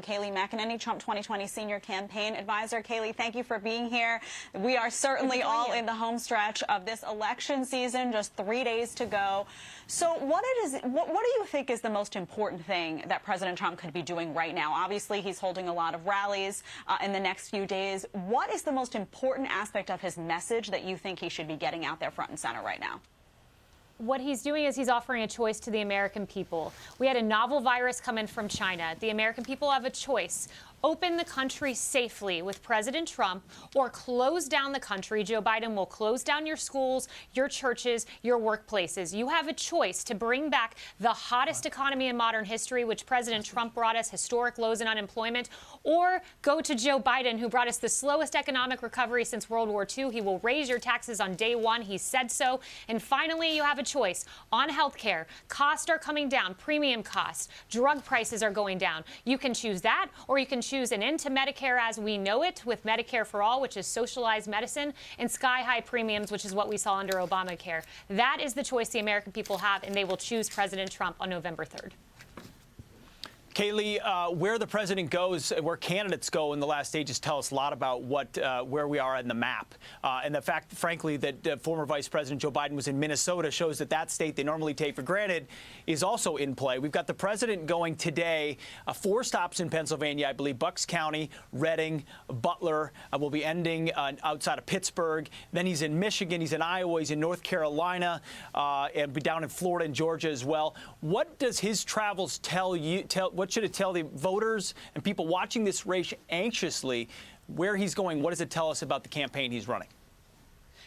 Kayleigh McEnany, Trump 2020 Senior Campaign Advisor. Kayleigh, thank you for being here. We are certainly all in the home stretch of this election season, just 3 days to go. So what do you think is the most important thing that President Trump could be doing right now? Obviously, he's holding a lot of rallies in the next few days. What is the most important aspect of his message that you think he should be getting out there front and center right now? What he's doing is he's offering a choice to the American people. We had a novel virus come in from China. The American people have a choice. Open the country safely with President Trump or close down the country. Joe Biden will close down your schools, your churches, your workplaces. You have a choice to bring back the hottest economy in modern history, which President Trump brought us, historic lows in unemployment, or go to Joe Biden, who brought us the slowest economic recovery since World War II. He will raise your taxes on day one. He said so. And finally, you have a choice on health care. Costs are coming down, premium costs, drug prices are going down. You can choose that, or you can choose an end to Medicare as we know it with Medicare for All, which is socialized medicine, and sky-high premiums, which is what we saw under Obamacare. That is the choice the American people have, and they will choose President Trump on November 3rd. Kayleigh, where the president goes, where candidates go in the last stages tell us a lot about where we are on the map. And the fact, frankly, that former Vice President Joe Biden was in Minnesota shows that that state they normally take for granted is also in play. We've got the president going today, 4 stops in Pennsylvania, I believe, Bucks County, Reading, Butler. Will be ending outside of Pittsburgh. Then he's in Michigan, he's in Iowa, he's in North Carolina, and be down in Florida and Georgia as well. What does his travels tell you? What should it tell the voters and people watching this race anxiously where he's going? What does it tell us about the campaign he's running?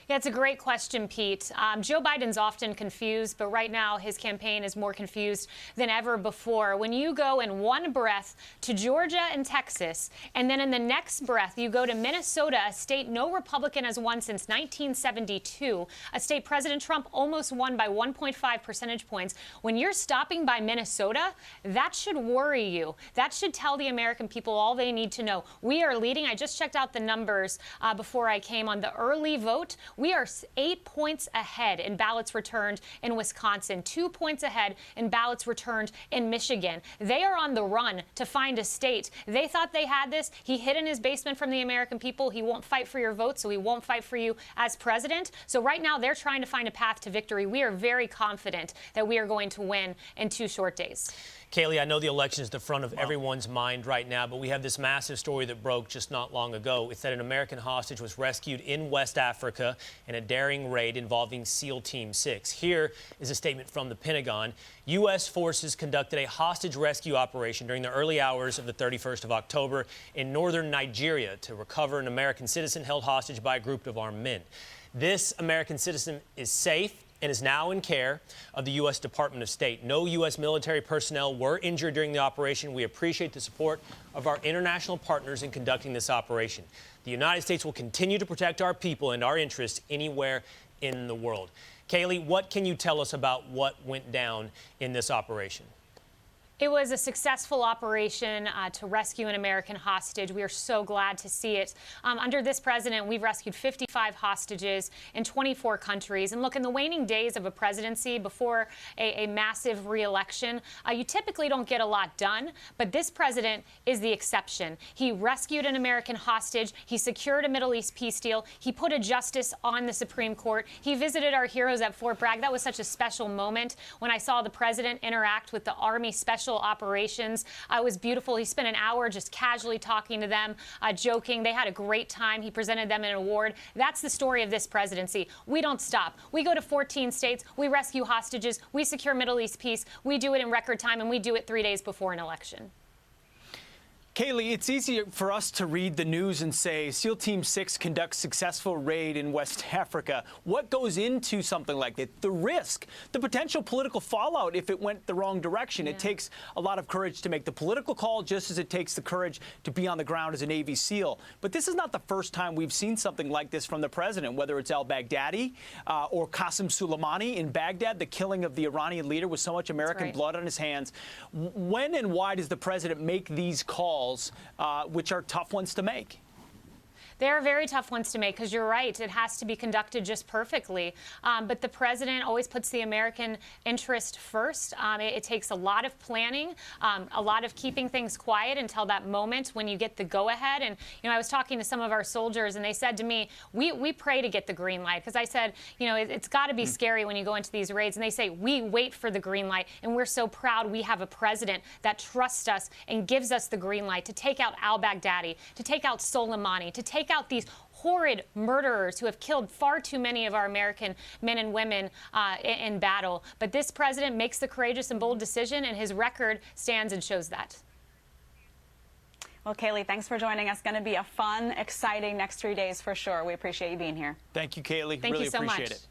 Yeah, it's a great question, Pete. Joe Biden's often confused, but right now his campaign is more confused than ever before. When you go in one breath to Georgia and Texas, and then in the next breath you go to Minnesota, a state no Republican has won since 1972, a state President Trump almost won by 1.5 percentage points. When you're stopping by Minnesota, that should worry you. That should tell the American people all they need to know. We are leading. I just checked out the numbers before I came on the early vote. We are 8 points ahead in ballots returned in Wisconsin, 2 points ahead in ballots returned in Michigan. They are on the run to find a state. They thought they had this. He hid in his basement from the American people. He won't fight for your vote, so he won't fight for you as president. So right now they're trying to find a path to victory. We are very confident that we are going to win in 2 short days. Kayleigh, I know the election is the front of everyone's mind right now, but we have this massive story that broke just not long ago. It's that an American hostage was rescued in West Africa in a daring raid involving SEAL Team 6. Here is a statement from the Pentagon. U.S. forces conducted a hostage rescue operation during the early hours of the 31st of October in northern Nigeria to recover an American citizen held hostage by a group of armed men. This American citizen is safe and is now in care of the U.S. Department of State. No U.S. military personnel were injured during the operation. We appreciate the support of our international partners in conducting this operation. The United States will continue to protect our people and our interests anywhere in the world. Kayleigh, what can you tell us about what went down in this operation? It was a successful operation to rescue an American hostage. We are so glad to see it. Under this president, we've rescued 55 hostages in 24 countries. And look, in the waning days of a presidency before a massive re-election, you typically don't get a lot done. But this president is the exception. He rescued an American hostage. He secured a Middle East peace deal. He put a justice on the Supreme Court. He visited our heroes at Fort Bragg. That was such a special moment when I saw the president interact with the Army Special Operations. It was beautiful. He spent an hour just casually talking to them, joking. They had a great time. He presented them an award. That's the story of this presidency. We don't stop. We go to 14 states. We rescue hostages. We secure Middle East peace. We do it in record time, and we do it 3 days before an election. Kayleigh, it's easy for us to read the news and say SEAL Team 6 conducts successful raid in West Africa. What goes into something like that? The risk, the potential political fallout if it went the wrong direction. Yeah. It takes a lot of courage to make the political call, just as it takes the courage to be on the ground as a Navy SEAL. But this is not the first time we've seen something like this from the president, whether it's al-Baghdadi or Qasem Soleimani in Baghdad, the killing of the Iranian leader with so much American blood on his hands. When and why does the president make these calls, which are tough ones to make? They're very tough ones to make because you're right. It has to be conducted just perfectly. But the president always puts the American interest first. It takes a lot of planning, a lot of keeping things quiet until that moment when you get the go-ahead. And, I was talking to some of our soldiers, and they said to me, we pray to get the green light. Because I said, it's got to be scary when you go into these raids. And they say, we wait for the green light. And we're so proud we have a president that trusts us and gives us the green light to take out al-Baghdadi, to take out Soleimani, to take out these horrid murderers who have killed far too many of our American men and women in battle. But this president makes the courageous and bold decision, and his record stands and shows that. Well, Kayleigh, thanks for joining us. Going to be a fun, exciting next 3 days for sure. We appreciate you being here. Thank you, Kayleigh. Thank really you so appreciate much. it.